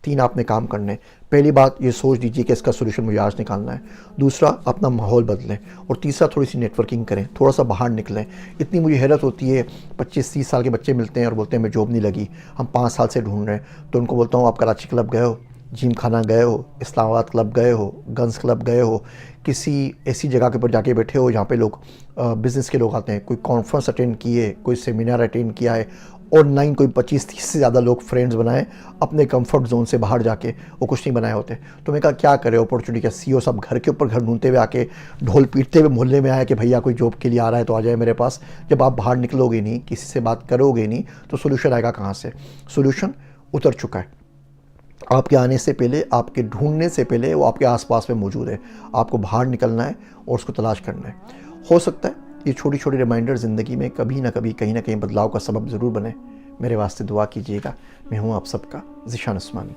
3 आपने काम करने। पहली बात ये सोच लीजिए कि इसका सोल्यूशन मुझे आज निकालना है। दूसरा, अपना माहौल बदलें। और तीसरा, थोड़ी सी नेटवर्किंग करें, थोड़ा सा बाहर निकलें। इतनी मुझे हैरत होती है, 25-30 साल के बच्चे मिलते हैं और बोलते हैं मैं जॉब नहीं लगी, हम 5 साल से ढूंढ रहे हैं। तो उनको बोलता हूँ आप कराची क्लब गए हो, जिम खाना गए हो, इस्लामाबाद क्लब गए हो, गन्स क्लब गए हो, किसी ऐसी जगह के ऊपर जाके बैठे हो जहाँ पे लोग बिज़नेस के लोग आते हैं, कोई कॉन्फ्रेंस अटेंड किए, कोई सेमिनार अटेंड किया है, ऑनलाइन कोई 25-30 से ज़्यादा लोग फ्रेंड्स बनाए अपने कंफर्ट जोन से बाहर जाके, वो कुछ नहीं बनाए होते। तो मैं कहा क्या करे अपॉर्चुनिटी का, सीईओ सब घर के ऊपर घर ढूंढते हुए आके ढोल पीटते हुए मोहल्ले में आया कि भैया कोई जॉब के लिए आ रहा है तो आ जाए मेरे पास। जब आप बाहर निकलोगे नहीं, किसी से बात करोगे नहीं, तो सोल्यूशन आएगा कहाँ से? सोल्यूशन उतर चुका है, आपके आने से पहले, आपके ढूंढने से पहले वो आपके आसपास में मौजूद है। आपको बाहर निकलना है और उसको तलाश करना है। हो सकता है ये छोटी छोटी रिमाइंडर ज़िंदगी में कभी ना कभी कहीं ना कहीं बदलाव का सबब ज़रूर बने। मेरे वास्ते दुआ कीजिएगा। मैं हूँ आप सबका ज़ीशान उस्मानी।